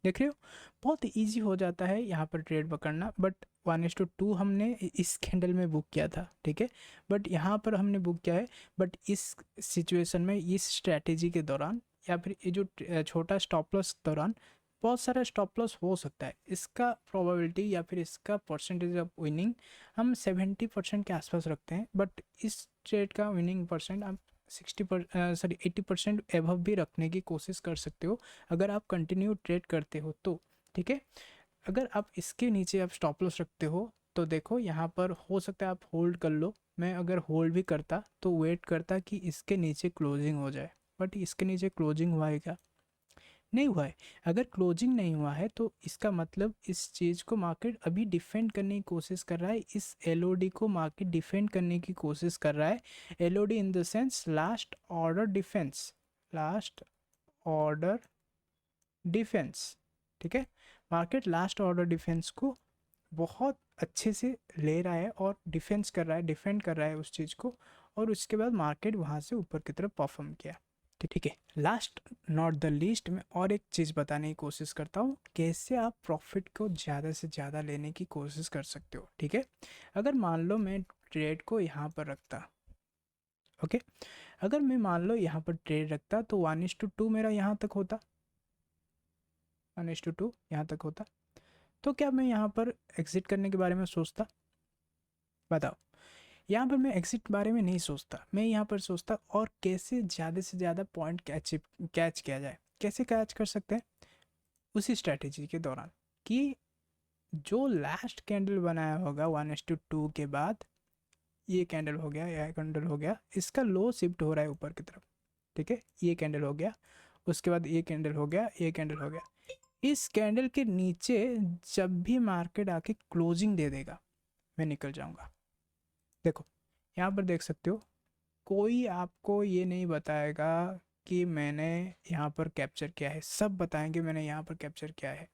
देख रहे हो, बहुत इजी हो जाता है यहाँ पर ट्रेड पकड़ना। बट 1:2 हमने इस कैंडल में बुक किया था, ठीक है, बट यहाँ पर हमने बुक किया है। बट इस सिचुएशन में, इस स्ट्रैटेजी के दौरान, या फिर ये जो छोटा स्टॉप लॉस दौरान बहुत सारा स्टॉप लॉस हो सकता है। इसका प्रोबेबिलिटी या फिर इसका परसेंटेज ऑफ विनिंग हम 70% के आसपास रखते हैं। बट इस ट्रेड का विनिंग परसेंट आप 80% एभव भी रखने की कोशिश कर सकते हो अगर आप कंटिन्यू ट्रेड करते हो तो, ठीक है। अगर आप इसके नीचे आप स्टॉप लॉस रखते हो तो देखो यहाँ पर हो सकता है आप होल्ड कर लो। मैं अगर होल्ड भी करता तो वेट करता कि इसके नीचे क्लोजिंग हो जाए। बट इसके नीचे क्लोजिंग हुआ है क्या, नहीं हुआ है। अगर क्लोजिंग नहीं हुआ है तो इसका मतलब इस चीज़ को मार्केट अभी डिफेंड करने की कोशिश कर रहा है, इस एलओडी को मार्केट डिफेंड करने की कोशिश कर रहा है। Elodie in the sense last order defence, last order defence, ठीक है। मार्केट लास्ट ऑर्डर डिफेंस को बहुत अच्छे से ले रहा है और डिफेंस कर रहा है, डिफेंड कर रहा है उस चीज़ को, और उसके बाद मार्केट वहाँ से ऊपर की तरफ परफॉर्म किया, ठीक है। लास्ट नॉट द लीस्ट में और एक चीज़ बताने की कोशिश करता हूँ, कैसे आप प्रॉफिट को ज़्यादा से ज़्यादा लेने की कोशिश कर सकते हो, ठीक है। अगर मान लो मैं ट्रेड को यहाँ पर रखता, ओके, अगर मैं मान लो यहाँ पर ट्रेड रखता तो 1:2 मेरा यहाँ तक होता, 1:2 यहाँ तक होता। तो क्या मैं यहाँ पर एग्जिट करने के बारे में सोचता, बताओ। यहाँ पर मैं एग्जिट बारे में नहीं सोचता, मैं यहाँ पर सोचता और कैसे ज़्यादा से ज़्यादा पॉइंट कैच किया जाए। कैसे कैच कर सकते हैं, उसी स्ट्रैटेजी के दौरान कि जो लास्ट कैंडल बनाया होगा 1:2 के बाद, ये कैंडल हो गया, यह कैंडल हो गया, इसका लो शिफ्ट हो रहा है ऊपर की तरफ, ठीक है, ये कैंडल हो गया, उसके बाद ये कैंडल हो गया, ये कैंडल हो गया। इस कैंडल के नीचे जब भी मार्केट आके क्लोजिंग दे देगा मैं निकल जाऊंगा। देखो यहाँ पर देख सकते हो, कोई आपको ये नहीं बताएगा कि मैंने यहाँ पर कैप्चर किया है, सब बताएंगे मैंने यहाँ पर कैप्चर किया है।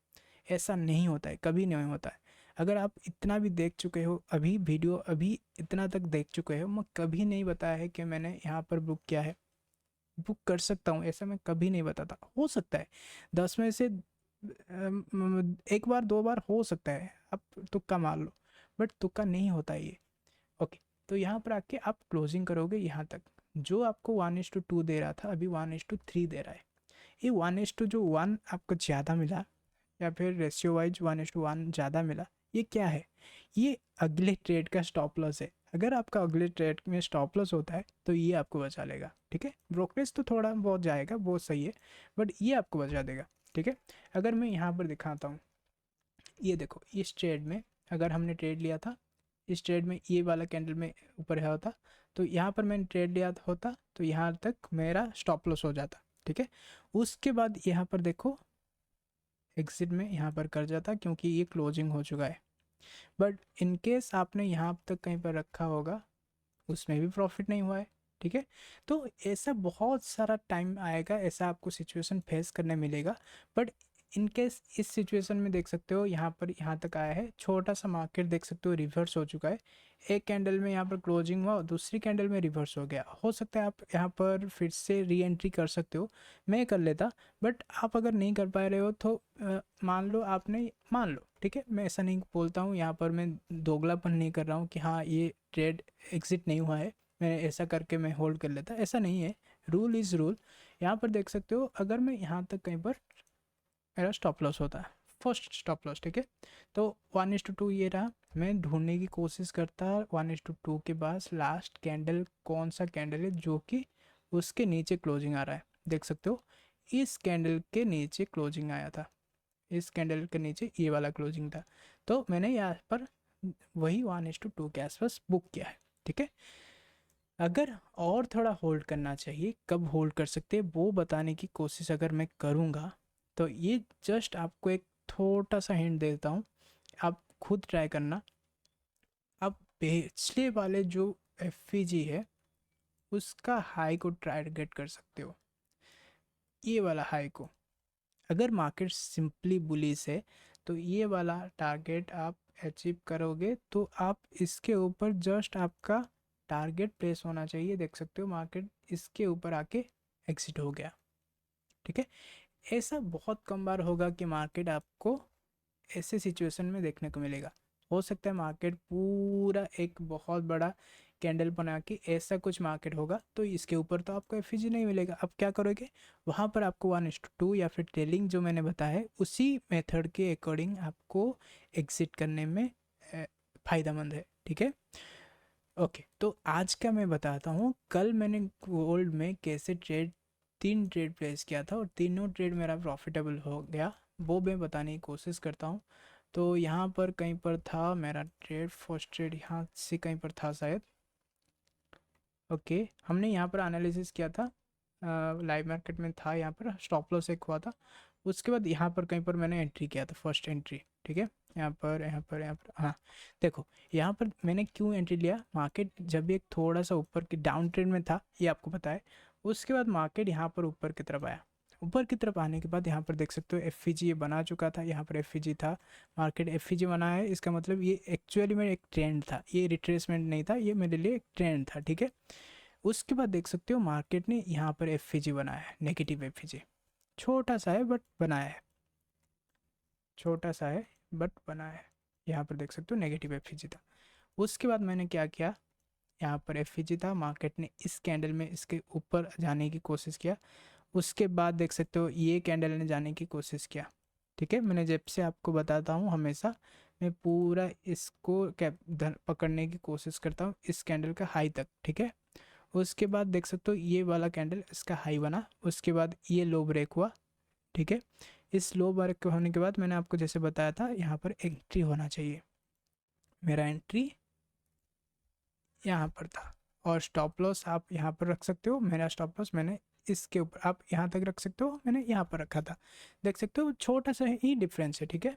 ऐसा नहीं होता है, कभी नहीं होता है। अगर आप इतना भी देख चुके हो, अभी वीडियो अभी इतना तक देख चुके हो, मैं कभी नहीं बताया है कि मैंने यहाँ पर बुक किया है। बुक कर सकता हूँ, ऐसा मैं कभी नहीं बताता। हो सकता है 10 में से एक बार दो बार हो सकता है, आप तुक्का मार लो, बट तुक्का नहीं होता है ये, ओके। तो यहाँ पर आके आप क्लोजिंग करोगे यहाँ तक, जो आपको 1:2 दे रहा था अभी 1:3 दे रहा है। ये 1:1 आपको ज़्यादा मिला, या फिर रेशियो वाइज 1:1 ज़्यादा मिला, ये क्या है, ये अगले ट्रेड का स्टॉप लॉस है। अगर आपका अगले ट्रेड में स्टॉप लॉस होता है तो ये आपको बचा लेगा, ठीक है। ब्रोकरेज तो थोड़ा बहुत जाएगा, वो सही है, बट ये आपको बचा देगा, ठीक है। अगर मैं यहाँ पर दिखाता हूँ, ये देखो इस ट्रेड में अगर हमने ट्रेड लिया था, इस ट्रेड में ये वाला कैंडल में ऊपर है होता तो यहाँ पर मैंने ट्रेड लिया होता तो यहाँ तक मेरा स्टॉप लॉस हो जाता, ठीक है। उसके बाद यहाँ पर देखो एग्जिट में यहाँ पर कर जाता क्योंकि ये क्लोजिंग हो चुका है। बट इन केस आपने यहाँ तक कहीं पर रखा होगा, उसमें भी प्रॉफिट नहीं हुआ है, ठीक है। तो ऐसा बहुत सारा टाइम आएगा, ऐसा आपको सिचुएशन फेस करने मिलेगा। बट इन केस इस सिचुएशन में देख सकते हो यहाँ पर यहाँ तक आया है, छोटा सा मार्केट देख सकते हो रिवर्स हो चुका है। एक कैंडल में यहाँ पर क्लोजिंग हुआ, दूसरी कैंडल में रिवर्स हो गया। हो सकता है आप यहाँ पर फिर से री एंट्री कर सकते हो, मैं कर लेता। बट आप अगर नहीं कर पा रहे हो तो मान लो आपने, मान लो, ठीक है, मैं ऐसा नहीं बोलता हूँ यहाँ पर, मैं दोगलापन नहीं कर रहा हूँ कि हाँ ये ट्रेड एग्जिट नहीं हुआ है, मैं ऐसा करके मैं होल्ड कर लेता, ऐसा नहीं है। Rule is rule. यहाँ पर देख सकते हो अगर मैं यहाँ तक कहीं पर मेरा स्टॉप लॉस होता है, फर्स्ट स्टॉप लॉस, ठीक है। तो 1:2 ये रहा, मैं ढूंढने की कोशिश करता 1:2 के पास लास्ट कैंडल कौन सा कैंडल है जो कि उसके नीचे क्लोजिंग आ रहा है। देख सकते हो इस कैंडल के नीचे क्लोजिंग आया था, इस कैंडल के नीचे ये वाला क्लोजिंग था। तो मैंने यहाँ पर वही 1:2 के आसपास बुक किया है, ठीक है। अगर और थोड़ा होल्ड करना चाहिए, कब होल्ड कर सकते हैं वो बताने की कोशिश अगर मैं करूँगा तो ये जस्ट आपको एक छोटा सा हिंट देता हूँ, आप खुद ट्राई करना। आप पिछले वाले जो एफ है उसका हाई को टारगेट कर सकते हो, ये वाला हाई को। अगर मार्केट सिंपली बुलिश है तो ये वाला टारगेट आप अचीव करोगे तो आप इसके ऊपर जस्ट आपका टारगेट प्लेस होना चाहिए। देख सकते हो मार्केट इसके ऊपर आके एग्जिट हो गया, ठीक है। ऐसा बहुत कम बार होगा कि मार्केट आपको ऐसे सिचुएशन में देखने को मिलेगा। हो सकता है मार्केट पूरा एक बहुत बड़ा कैंडल बना के ऐसा कुछ मार्केट होगा तो इसके ऊपर तो आपको एफ नहीं मिलेगा। अब क्या करोगे, वहाँ पर आपको 1:2 या फिर टेलिंग जो मैंने बताया है उसी मेथड के अकॉर्डिंग आपको एग्जिट करने में फ़ायदेमंद है, ठीक है। ओके, तो आज का मैं बताता हूँ कल मैंने गोल्ड में कैसे ट्रेड 3 ट्रेड प्लेस किया था और तीनों ट्रेड मेरा प्रॉफिटेबल हो गया, वो मैं बताने की कोशिश करता हूँ। तो यहाँ पर कहीं पर था मेरा ट्रेड, फर्स्ट ट्रेड यहाँ से कहीं पर था शायद। ओके, हमने यहाँ पर एनालिसिस किया था, लाइव मार्केट में था, यहाँ पर स्टॉप लॉस एक हुआ था। उसके बाद यहाँ पर कहीं पर मैंने एंट्री किया था, फर्स्ट एंट्री, ठीक है। यहाँ पर हाँ, देखो यहाँ पर मैंने क्यों एंट्री लिया, मार्केट जब एक थोड़ा सा ऊपर के डाउन ट्रेंड में था ये आपको पता है। उसके बाद मार्केट यहाँ पर ऊपर की तरफ आया, ऊपर की तरफ आने के बाद यहाँ पर देख सकते हो एफ ये बना चुका था, यहाँ पर एफ था, मार्केट एफ बना है, इसका मतलब ये एक्चुअली में एक ट्रेंड था, ये रिट्रेसमेंट नहीं था, ये मेरे लिए एक ट्रेंड था, ठीक है। उसके बाद देख सकते हो मार्केट ने यहाँ पर एफ बनाया है, नेगेटिव एफ, छोटा सा है बट बनाया है, छोटा सा है बट बनाया है। यहाँ पर देख सकते हो नेगेटिव एफ था। उसके बाद मैंने क्या किया, यहाँ पर एफ था, मार्केट ने इस कैंडल में इसके ऊपर जाने की कोशिश किया। उसके बाद देख सकते हो ये कैंडल ने जाने की कोशिश किया, ठीक है। मैंने जब से आपको बताता हूँ हमेशा मैं पूरा इसको पकड़ने की कोशिश करता हूँ इस कैंडल का हाई तक, ठीक है। उसके बाद देख सकते हो ये वाला कैंडल इसका हाई बना, उसके बाद ये लो ब्रेक हुआ, ठीक है। इस लो ब्रेक होने के बाद मैंने आपको जैसे बताया था यहाँ पर एंट्री होना चाहिए, मेरा एंट्री यहाँ पर था। और स्टॉप लॉस आप यहाँ पर रख सकते हो, मेरा स्टॉप लॉस मैंने इसके ऊपर, आप यहाँ तक रख सकते हो, मैंने यहाँ पर रखा था। देख सकते हो छोटा सा ही डिफरेंस है, ठीक है।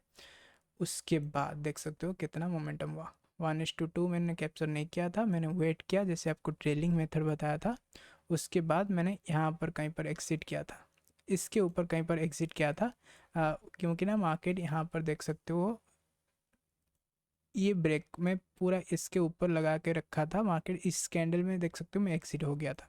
उसके बाद देख सकते हो कितना मोमेंटम हुआ, 1:2 मैंने कैप्चर नहीं किया था, मैंने वेट किया जैसे आपको ट्रेलिंग मेथड बताया था। उसके बाद मैंने यहाँ पर कहीं पर एग्जिट किया था, इसके ऊपर कहीं पर एग्जिट किया था, क्योंकि ना मार्केट यहाँ पर देख सकते हो ये ब्रेक में पूरा इसके ऊपर लगा के रखा था, मार्केट इस कैंडल में देख सकते हो मैं एग्जिट हो गया था,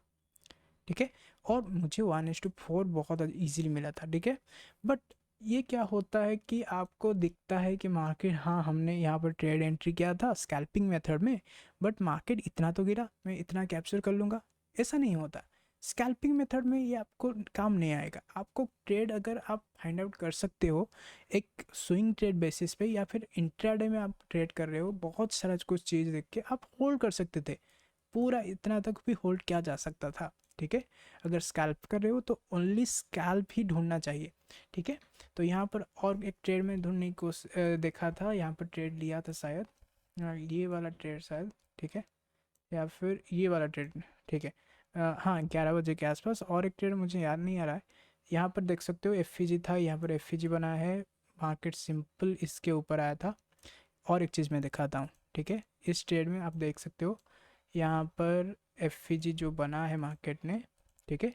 ठीक है। और मुझे 1:4 बहुत ईजिली मिला था, ठीक है। बट ये क्या होता है कि आपको दिखता है कि मार्केट, हाँ हमने यहाँ पर ट्रेड एंट्री किया था स्कैल्पिंग मेथड में, बट मार्केट इतना तो गिरा मैं इतना कैप्चर कर लूँगा, ऐसा नहीं होता। स्कैल्पिंग मेथड में ये आपको काम नहीं आएगा। आपको ट्रेड अगर आप फाइंड आउट कर सकते हो एक स्विंग ट्रेड बेसिस पे या फिर इंट्राडे में आप ट्रेड कर रहे हो, बहुत सारा कुछ चीज़ देख के आप होल्ड कर सकते थे, पूरा इतना तक भी होल्ड किया जा सकता था, ठीक है। अगर स्कैल्प कर रहे हो तो ओनली स्कैल्प ही ढूंढना चाहिए, ठीक है। तो यहाँ पर और एक ट्रेड में ढूंढने को देखा था, यहाँ पर ट्रेड लिया था शायद, ये वाला ट्रेड शायद, ठीक है। या फिर ये वाला ट्रेड, ठीक है। हाँ 11 बजे के आसपास। और एक ट्रेड मुझे याद नहीं आ रहा है। यहाँ पर देख सकते हो एफ था, यहाँ पर एफ बना है, मार्केट सिंपल इसके ऊपर आया था। और एक चीज़ मैं दिखाता हूँ, ठीक है। इस ट्रेड में आप देख सकते हो यहाँ पर एफ जो बना है मार्केट ने, ठीक है,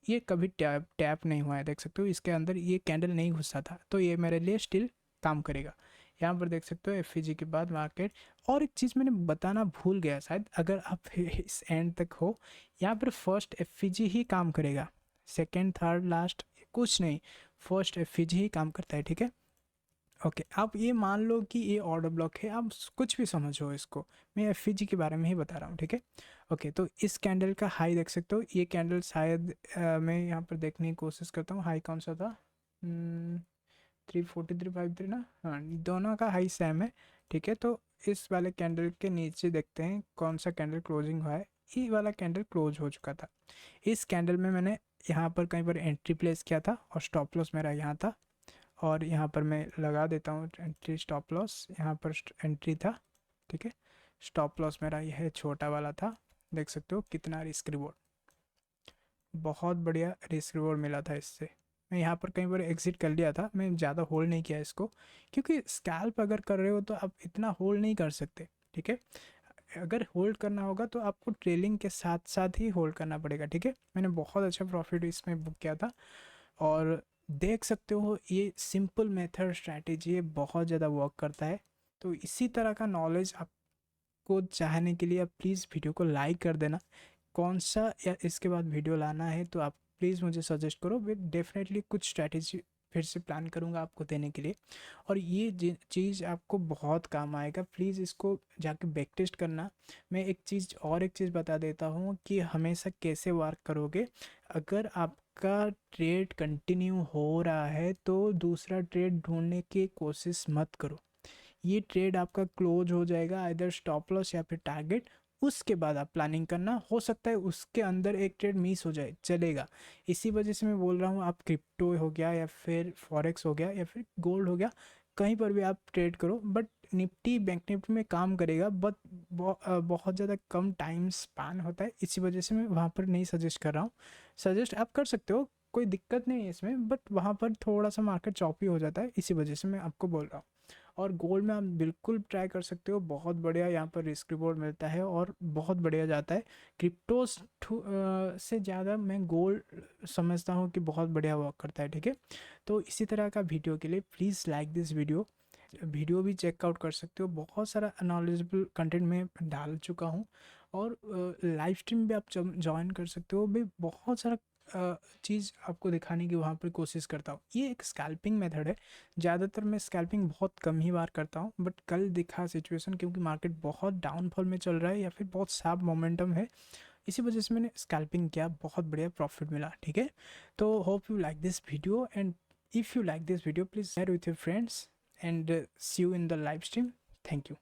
ये कभी टैप टैप नहीं हुआ है, देख सकते हो इसके अंदर ये कैंडल नहीं घुसा था, तो ये मेरे लिए स्टिल काम करेगा। यहाँ पर देख सकते हो एफ के बाद मार्केट। और एक चीज़ मैंने बताना भूल गया शायद, अगर आप इस एंड तक हो, यहाँ पर फर्स्ट एफ ही काम करेगा, सेकेंड थर्ड लास्ट कुछ नहीं, फर्स्ट एफ ही काम करता है, ठीक है। ओके, आप ये मान लो कि ये ऑर्डर ब्लॉक है, आप कुछ भी समझो इसको, मैं एफ के बारे में ही बता रहा हूँ, ठीक है। ओके, तो इस कैंडल का हाई देख सकते हो, ये कैंडल शायद मैं यहाँ पर देखने की कोशिश करता हूँ, हाई कौन सा था, 34353 ना, हाँ दोनों का हाई सेम है, ठीक है। तो इस वाले कैंडल के नीचे देखते हैं कौन सा कैंडल क्लोजिंग हुआ है। ये वाला कैंडल क्लोज हो चुका था। इस कैंडल में मैंने यहाँ पर कहीं पर एंट्री प्लेस किया था और स्टॉप लॉस मेरा यहाँ था, और यहाँ पर मैं लगा देता हूँ एंट्री स्टॉप लॉस, यहाँ पर एंट्री था, ठीक है। स्टॉप लॉस मेरा यह छोटा वाला था, देख सकते हो कितना रिस्क रिवॉर्ड, बहुत बढ़िया रिस्क रिवॉर्ड मिला था इससे। मैं यहाँ पर कहीं पर एग्जिट कर लिया था, मैं ज़्यादा होल्ड नहीं किया इसको, क्योंकि स्कैल्प अगर कर रहे हो तो आप इतना होल्ड नहीं कर सकते, ठीक है। अगर होल्ड करना होगा तो आपको ट्रेलिंग के साथ साथ ही होल्ड करना पड़ेगा, ठीक है। मैंने बहुत अच्छा प्रॉफिट इसमें बुक किया था, और देख सकते हो ये सिंपल मेथड स्ट्रैटेजी है, बहुत ज़्यादा वर्क करता है। तो इसी तरह का नॉलेज आपको चाहने के लिए आप प्लीज़ वीडियो को लाइक कर देना। कौन सा या इसके बाद वीडियो लाना है तो आप प्लीज़ मुझे सजेस्ट करो, मैं डेफिनेटली कुछ स्ट्रैटेजी फिर से प्लान करूँगा आपको देने के लिए। और ये चीज़ आपको बहुत काम आएगा, प्लीज़ इसको जाके बैक टेस्ट करना। मैं एक चीज़ बता देता हूँ कि हमेशा कैसे वर्क करोगे। अगर आपका ट्रेड कंटिन्यू हो रहा है तो दूसरा ट्रेड ढूंढने की कोशिश मत करो। ये ट्रेड आपका क्लोज हो जाएगा इधर स्टॉप लॉस या फिर टारगेट, उसके बाद आप प्लानिंग करना। हो सकता है उसके अंदर एक ट्रेड मिस हो जाए, चलेगा। इसी वजह से मैं बोल रहा हूँ, आप क्रिप्टो हो गया या फिर फॉरेक्स हो गया या फिर गोल्ड हो गया, कहीं पर भी आप ट्रेड करो, बट निफ्टी बैंक निफ्टी में काम करेगा, बट बहुत ज़्यादा कम टाइम स्पैन होता है, इसी वजह से मैं वहाँ पर नहीं सजेस्ट कर रहा हूँ। सजेस्ट आप कर सकते हो, कोई दिक्कत नहीं है इसमें, बट वहाँ पर थोड़ा सा मार्केट चॉपी हो जाता है, इसी वजह से मैं आपको बोल रहा हूँ। और गोल्ड में आप बिल्कुल ट्राई कर सकते हो, बहुत बढ़िया यहाँ पर रिस्क रिवॉर्ड मिलता है और बहुत बढ़िया जाता है। क्रिप्टोस से ज़्यादा मैं गोल्ड समझता हूँ कि बहुत बढ़िया वर्क करता है, ठीक है। तो इसी तरह का वीडियो के लिए प्लीज़ लाइक दिस वीडियो भी चेकआउट कर सकते हो, बहुत सारा नॉलेजेबल कंटेंट मैं डाल चुका हूँ। और लाइव स्ट्रीम भी आप ज्वाइन कर सकते हो, भी बहुत सारा चीज़ आपको दिखाने की वहाँ पर कोशिश करता हूँ। ये एक स्कैल्पिंग मेथड है, ज़्यादातर मैं स्कैल्पिंग बहुत कम ही बार करता हूँ, बट कल दिखा सिचुएशन, क्योंकि मार्केट बहुत डाउनफॉल में चल रहा है या फिर बहुत शार्प मोमेंटम है, इसी वजह से मैंने स्कैल्पिंग किया, बहुत बढ़िया प्रॉफिट मिला, ठीक है। तो hope you like this video, and if you like this video please share with your friends, and see you in the live stream. Thank you.